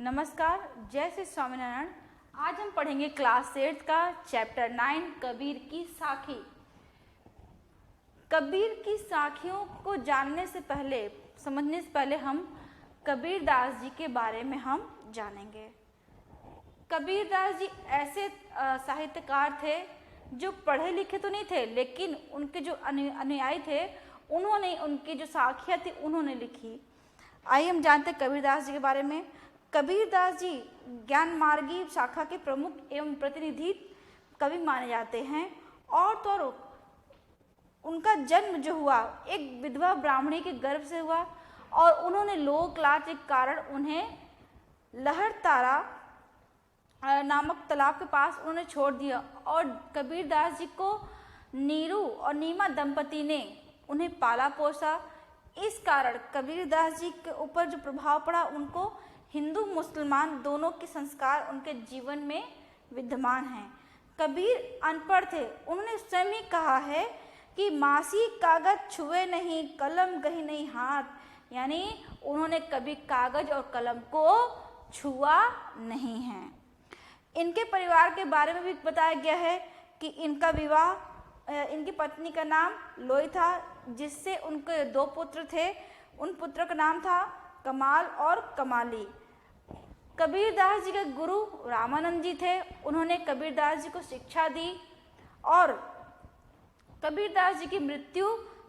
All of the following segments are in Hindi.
नमस्कार, जय श्री स्वामीनारायण। आज हम पढ़ेंगे क्लास 8 का चैप्टर 9 कबीर की साखी। कबीर की साखियों को जानने से पहले, समझने से पहले हम कबीरदास जी के बारे में हम जानेंगे। कबीरदास जी ऐसे साहित्यकार थे जो पढ़े लिखे तो नहीं थे, लेकिन उनके जो अनुयायी थे उन्होंने उनकी जो साखियाँ थी उन्होंने लिखी। आइए हम जानते हैं कबीरदास जी के बारे में। कबीरदास जी ज्ञान मार्गी शाखा के प्रमुख एवं प्रतिनिधि कवि माने जाते हैं। और तो उनका जन्म जो हुआ एक विधवा ब्राह्मणी के गर्भ से हुआ और उन्होंने लोक लाज के कारण उन्हें लहरतारा नामक तालाब के पास उन्होंने छोड़ दिया और कबीरदास जी को नीरू और नीमा दंपति ने उन्हें पाला पोसा। इस कारण कबीरदास जी के ऊपर जो प्रभाव पड़ा, उनको हिंदू मुसलमान दोनों के संस्कार उनके जीवन में विद्यमान हैं। कबीर अनपढ़ थे। उन्होंने स्वयं ही कहा है कि मासी कागज छुए नहीं, कलम गही नहीं हाथ, यानी उन्होंने कभी कागज और कलम को छुआ नहीं है। इनके परिवार के बारे में भी बताया गया है कि इनका विवाह, इनकी पत्नी का नाम लोई था, जिससे उनके 2 पुत्र थे। उन पुत्रों का नाम था कमाल और कमाली। कबीरदास जी के गुरु रामानंद जी थे। उन्होंने कबीरदास जी को शिक्षा दी और कबीरदास जी की मृत्यु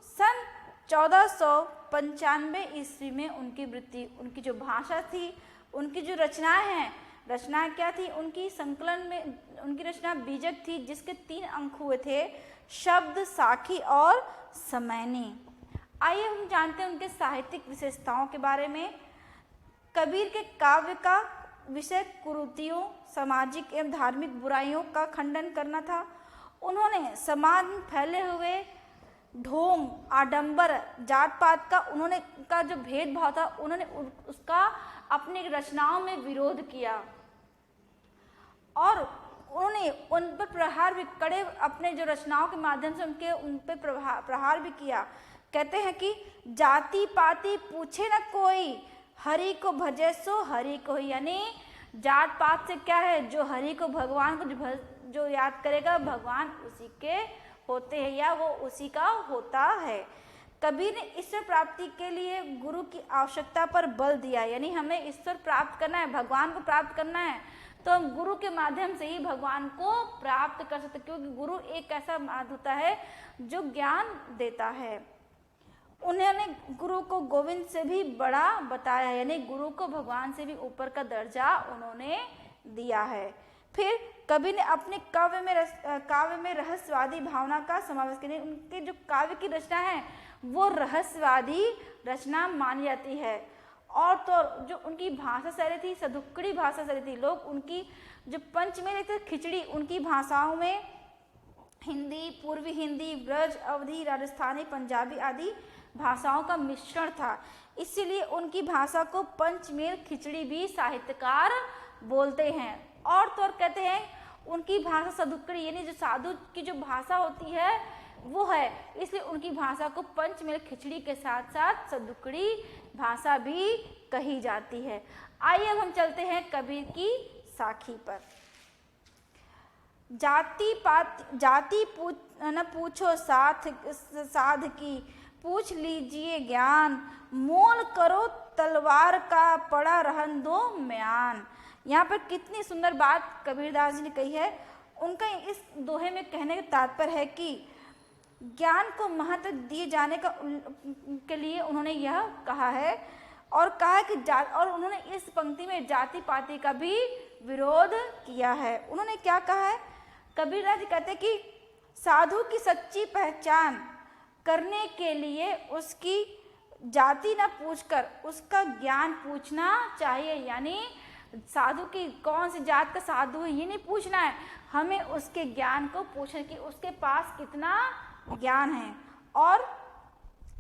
सन 1495 ईस्वी में उनकी मृत्यु। उनकी जो भाषा थी, उनकी जो रचनाएं हैं, रचनाएं क्या थी उनकी? संकलन में उनकी रचना बीजक थी, जिसके 3 अंक हुए थे, शब्द, साखी और समैनी। आइए हम जानते हैं उनके साहित्यिक विशेषताओं के बारे में। कबीर के काव्य का विषय कुरीतियों, सामाजिक एवं धार्मिक बुराइयों का खंडन करना था। उन्होंने समाज में फैले हुए ढोंग, आडंबर, जात पात का जो भेदभाव था, उन्होंने उसका अपनी रचनाओं में विरोध किया और उन्होंने उन पर प्रहार भी कड़े, अपने जो रचनाओं के माध्यम से उन पर प्रहार भी किया। कहते हैं कि जाति पाति पूछे न कोई, हरि को भजे सो हरि को ही, यानी जात पात से क्या है, जो हरि को, भगवान को जो याद करेगा, भगवान उसी के होते हैं या वो उसी का होता है। कबीर ने ईश्वर प्राप्ति के लिए गुरु की आवश्यकता पर बल दिया, यानी हमें ईश्वर प्राप्त करना है, भगवान को प्राप्त करना है, तो हम गुरु के माध्यम से ही भगवान को प्राप्त कर सकते, क्योंकि गुरु एक ऐसा माध्यम होता है जो ज्ञान देता है। उन्होंने गुरु को गोविंद से भी बड़ा बताया, यानी गुरु को भगवान से भी ऊपर का दर्जा उन्होंने दिया है। फिर कबीर ने अपने काव्य में रहस्यवादी भावना का समावेश किया। उनके जो काव्य की रचना है वो रहस्यवादी रचना मानी जाती है। और तो जो उनकी भाषा शैली थी, सदुक्कड़ी भाषा शैली थी। लोग उनकी जो पंचमेल थे, खिचड़ी, उनकी भाषाओं में हिंदी, पूर्वी हिंदी, ब्रज, अवधी, राजस्थानी, पंजाबी आदि भाषाओं का मिश्रण था। इसीलिए उनकी भाषा को पंचमेल खिचड़ी भी साहित्यकार बोलते हैं। और तो कहते हैं उनकी भाषा सदुक्कड़ी, यानी जो साधु की जो भाषा होती है वो है, इसलिए उनकी भाषा को पंचमेल खिचड़ी के साथ साथ सदुक्कड़ी भाषा भी कही जाती है। आइए अब हम चलते हैं कबीर की साखी पर। जाति पूछो साध की, पूछ लीजिए ज्ञान, मोल करो तलवार का, पड़ा रहन दो म्यान। यहाँ पर कितनी सुंदर बात कबीरदास जी ने कही है। उनका इस दोहे में कहने का तात्पर्य है कि ज्ञान को महत्व दिए जाने के लिए उन्होंने यह कहा है और कहा कि और उन्होंने इस पंक्ति में जाति पाति का भी विरोध किया है। उन्होंने क्या कहा है? कबीरदास जी कहते हैं कि साधु की सच्ची पहचान करने के लिए उसकी जाति न पूछकर उसका ज्ञान पूछना चाहिए। यानी साधु की कौन सी जात का साधु है ये नहीं पूछना है, हमें उसके ज्ञान को पूछना कि उसके पास कितना ज्ञान है। और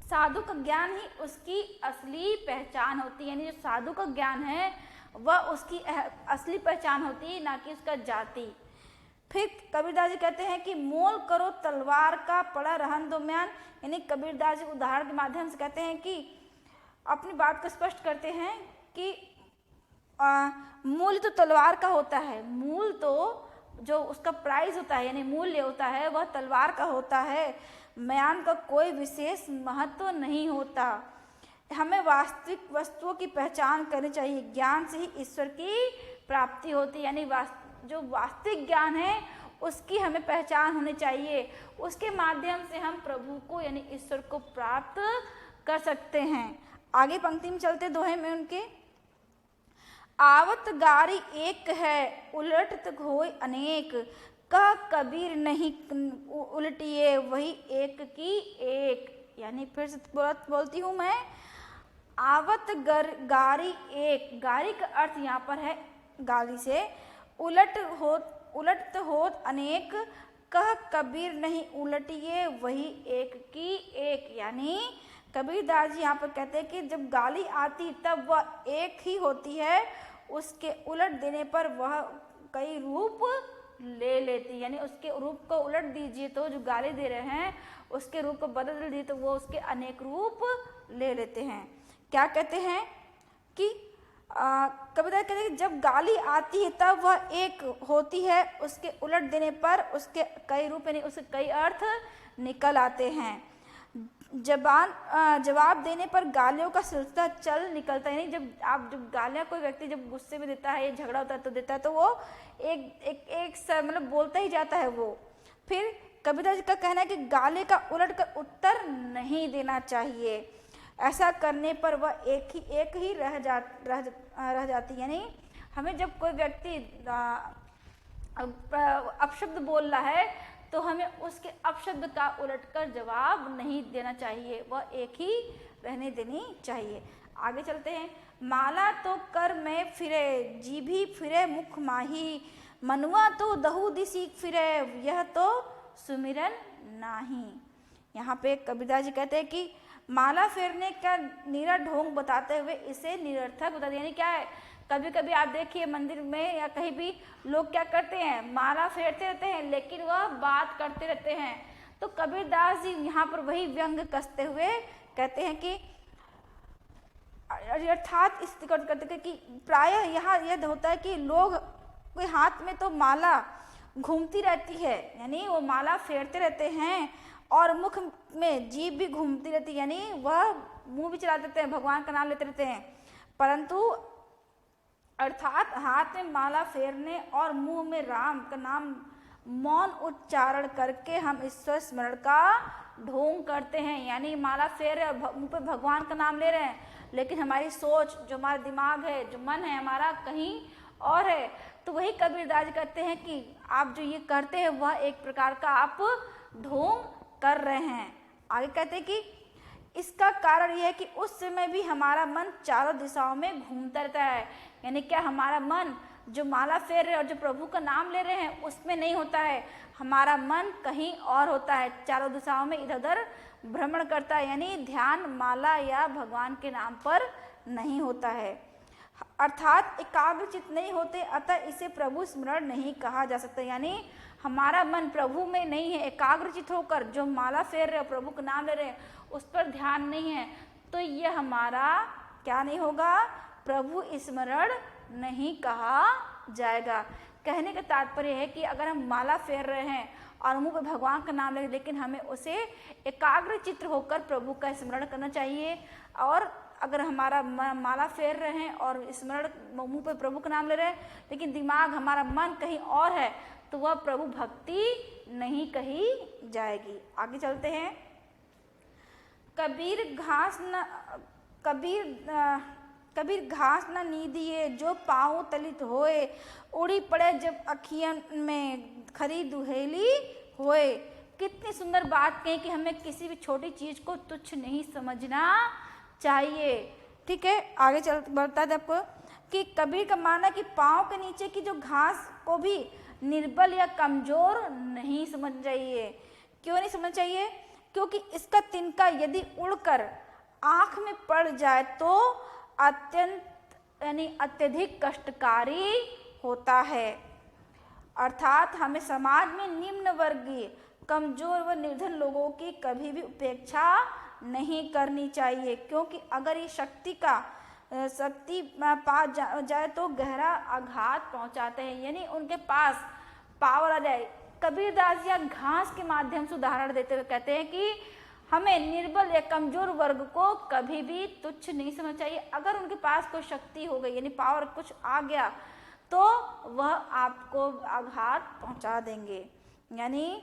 साधु का ज्ञान ही उसकी असली पहचान होती है, यानी जो साधु का ज्ञान है वह उसकी असली पहचान होती है, ना कि उसका जाति। फिर कबीरदास जी कहते हैं कि मोल करो तलवार का, पड़ा रहन दो म्यान, यानी कबीरदास जी उदाहरण के माध्यम से कहते हैं कि अपनी बात को स्पष्ट करते हैं कि मूल्य तो तलवार का होता है, मूल तो जो उसका प्राइस होता है यानी मूल्य होता है वह तलवार का होता है, म्यान का कोई विशेष महत्व नहीं होता। हमें वास्तविक वस्तुओं की पहचान करनी चाहिए, ज्ञान से ही ईश्वर की प्राप्ति होती है, यानी जो वास्तविक ज्ञान है उसकी हमें पहचान होनी चाहिए, उसके माध्यम से हम प्रभु को यानी ईश्वर को प्राप्त कर सकते हैं। आगे पंक्ति में चलते दोहे में उनके, आवत गारी एक है उलटत होय अनेक, कह कबीर नहीं उलटिए वही एक की एक। यानी फिर से बोलती हूँ मैं, आवत गारी एक, गारी का अर्थ यहाँ पर है गाली से, उलट होत अनेक, कह कबीर नहीं उलटिए वही एक की एक। यानी कबीरदास जी यहाँ पर कहते हैं कि जब गाली आती तब वह एक ही होती है, उसके उलट देने पर वह कई रूप ले लेती, यानी उसके रूप को उलट दीजिए तो जो गाली दे रहे हैं उसके रूप को बदल दीजिए तो वो उसके अनेक रूप ले लेते हैं। क्या कहते हैं कि कबीरदास कहते हैं कि जब गाली आती है तब वह एक होती है, उसके उलट देने पर उसके कई रूप यानी उसके कई अर्थ निकल आते हैं। जवाब देने पर गालियों का सिलसिला चल निकलता है, यानी जब गालियाँ कोई व्यक्ति जब गुस्से में देता है, झगड़ा होता है तो देता है तो वो एक मतलब बोलता ही जाता है वो। फिर कबीरदास जी का कहना है कि गाली का उलट कर उत्तर नहीं देना चाहिए, ऐसा करने पर वह एक ही रह जाती। यानी हमें जब कोई व्यक्ति अपशब्द बोल रहा है तो हमें उसके अपशब्द का उलटकर जवाब नहीं देना चाहिए, वह एक ही रहने देनी चाहिए। आगे चलते हैं, माला तो कर में फिरे जीभी फिरे मुख माही, मनुआ तो दहु दिसी फिरे यह तो सुमिरन नाही। यहाँ पे कबीरदास जी कहते हैं कि माला फेरने का निरा ढोंग बताते हुए इसे निरर्थक बताते, यानी क्या है, कभी कभी आप देखिए मंदिर में या कहीं भी लोग क्या करते हैं, माला फेरते रहते हैं लेकिन वह बात करते रहते हैं। तो कबीरदास जी यहाँ पर वही व्यंग कसते हुए कहते हैं कि अर्थात इस करते कि प्रायः यहाँ यह होता है कि लोग के हाथ में तो माला घूमती रहती है, यानी वो माला फेरते रहते हैं और मुख में जीभ भी घूमती रहती है, यानी वह मुंह भी चला देते हैं, भगवान का नाम लेते रहते हैं, परंतु अर्थात हाथ में माला फेरने और मुंह में राम का नाम मौन उच्चारण करके हम ईश्वर स्मरण का ढोंग करते हैं। यानी माला फेर रहे और मुंह पे भगवान का नाम ले रहे हैं, लेकिन हमारी सोच, जो हमारा दिमाग है, जो मन है हमारा कहीं और है। तो वही कबीरदास कहते हैं कि आप जो ये करते हैं वह एक प्रकार का आप ढोंग कर रहे हैं। आगे कहते हैं कि इसका कारण यह है कि उस समय भी हमारा मन चारों दिशाओं में घूमता रहता है, यानी क्या हमारा मन जो माला फेर रहे और जो प्रभु का नाम ले रहे हैं उसमें नहीं होता है, हमारा मन कहीं और होता है, चारों दिशाओं में इधर उधर भ्रमण करता है, यानी ध्यान माला या भगवान के नाम पर नहीं होता है, अर्थात एकाग्रचित नहीं होते, अतः इसे प्रभु स्मरण नहीं कहा जा सकता। यानी हमारा मन प्रभु में नहीं है, एकाग्रचित होकर जो माला फेर रहे प्रभु का नाम ले रहे हैं उस पर ध्यान नहीं है, तो यह हमारा क्या नहीं होगा, प्रभु स्मरण नहीं कहा जाएगा। कहने का तात्पर्य है कि अगर हम माला फेर रहे हैं और मुंह पे भगवान का नाम ले, लेकिन हमें उसे एकाग्रचित्त होकर प्रभु का स्मरण करना चाहिए, और अगर हमारा माला फेर रहे हैं और स्मरण मुंह पे प्रभु का नाम ले रहे हैं लेकिन दिमाग हमारा मन कहीं और है तो वह प्रभु भक्ति नहीं कही जाएगी। आगे चलते हैं, कबीर घास न नीदिए जो पाँव तलित होए, उड़ी पड़े जब अखियन में खरी दुहेली होए। कितनी सुंदर बात कही कि हमें किसी भी छोटी चीज को तुच्छ नहीं समझना चाहिए। ठीक है, आगे चल बढ़ता है आपको कि कबीर का मानना कि पाँव के नीचे की जो घास को भी निर्बल या कमजोर नहीं समझना चाहिए। क्यों नहीं समझना चाहिए? क्योंकि इसका तिनका यदि उड़कर आँख में पड़ जाए तो अत्यधिक कष्टकारी होता है। अर्थात हमें समाज में निम्न वर्गीय, कमजोर व निर्धन लोगों की कभी भी उपेक्षा नहीं करनी चाहिए, क्योंकि अगर ये शक्ति का शक्ति पा जाए तो गहरा आघात पहुंचाते हैं, यानी उनके पास पावर आ जाए। कबीरदास जी घास के माध्यम से उदाहरण देते हुए कहते हैं कि हमें निर्बल या कमजोर वर्ग को कभी भी तुच्छ नहीं समझना चाहिए। अगर उनके पास कोई शक्ति हो गई, यानी पावर कुछ आ गया, तो वह आपको आघात पहुंचा देंगे। यानी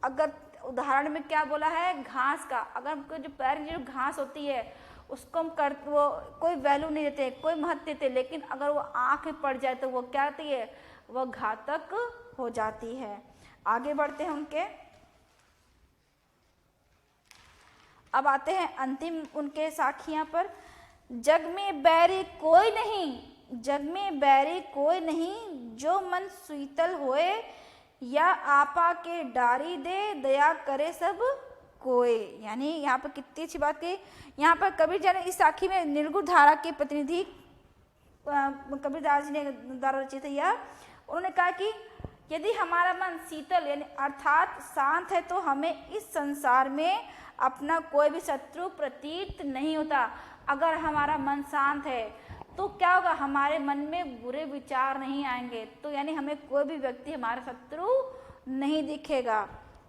अगर उदाहरण में क्या बोला है, घास का, अगर जो पैर की जो घास होती है उसको हम वो कोई वैल्यू नहीं देते, कोई महत्व देते, लेकिन अगर वो आँख में पड़ जाए तो वो क्या होती है, वह घातक हो जाती है। आगे बढ़ते हैं उनके, अब आते हैं अंतिम उनके साखियां पर। जग में बैरी कोई नहीं, जग में बैरी कोई नहीं, जो मन शीतल होए, या आपा के डारी दे, दया करे सब कोई। यानी यहाँ पर कितनी अच्छी बात की, यहाँ पर कबीर जी ने इस साखी में निर्गुण धारा के प्रतिनिधि कबीरदास जी ने द्वारा रचित है यह, उन्होंने कहा कि यदि हमारा मन शीतल यानी अर्थात शांत है तो हमें इस संसार में अपना कोई भी शत्रु प्रतीत नहीं होता। अगर हमारा मन शांत है तो क्या होगा, हमारे मन में बुरे विचार नहीं आएंगे, तो यानी हमें कोई भी व्यक्ति हमारा शत्रु नहीं दिखेगा।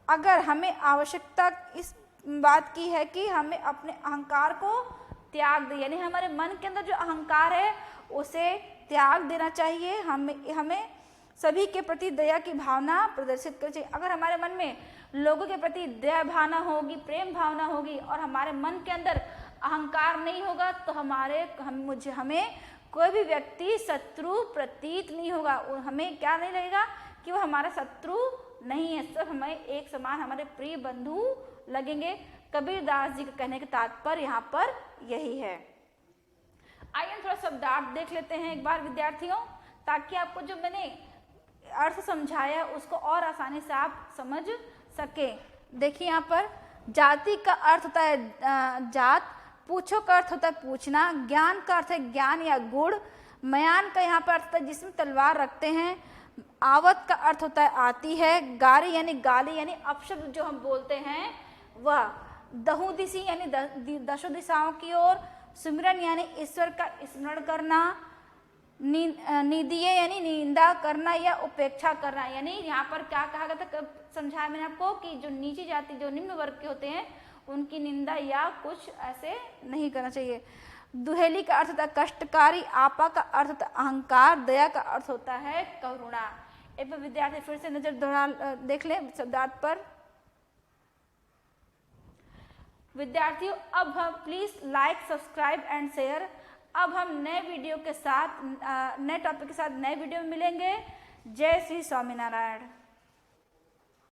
अगर हमें आवश्यकता इस बात की है कि हमें अपने अहंकार को त्याग दे, यानी हमारे मन के अंदर जो अहंकार है उसे त्याग देना चाहिए। हमें सभी के प्रति दया की भावना प्रदर्शित करनी चाहिए। अगर हमारे मन में लोगों के प्रति दया भावना होगी, प्रेम भावना होगी, और हमारे मन के अंदर अहंकार नहीं होगा, तो हमें कोई भी व्यक्ति शत्रु प्रतीत नहीं होगा। हमें क्या नहीं लगेगा कि वो हमारा शत्रु नहीं है, सब हमें एक समान हमारे प्रिय बंधु लगेंगे। कबीरदास जी के कहने का तात्पर्य यहाँ पर यही है। आइए थोड़ा शब्दार्थ देख लेते हैं एक बार विद्यार्थियों, ताकि आपको जो मैंने अर्थ समझाया उसको और आसानी से आप समझ सके। देखिए यहाँ पर जाति का अर्थ होता है जात, पूछो का अर्थ होता है पूछना, ज्ञान का अर्थ है ज्ञान या गुण, मयान का यहाँ पर अर्थ होता है जिसमें तलवार रखते हैं, आवत का अर्थ होता है आती है, गारी यानी गाली यानी अपशब्द जो हम बोलते हैं वह, दहुदिशी यानी दशों दिशाओं की ओर, सुमिरन यानी ईश्वर का स्मरण करना, निंदीय यानी निंदा करना या उपेक्षा करना। यानी यहाँ पर क्या कहा गया था, समझाया मैंने आपको कि जो नीची जाति जो निम्न वर्ग के होते हैं उनकी निंदा या कुछ ऐसे नहीं करना चाहिए। दुहेली का अर्थ होता है कष्टकारी, आपा का अर्थ होता है अहंकार, दया का अर्थ होता है करुणा। एक बार विद्यार्थी फिर से नजर दोहरा देख ले शब्दार्थ पर। विद्यार्थियों अब हम please like, subscribe and share. अब हम नए वीडियो के साथ, नए टॉपिक के साथ नए वीडियो में मिलेंगे। जय श्री स्वामीनारायण।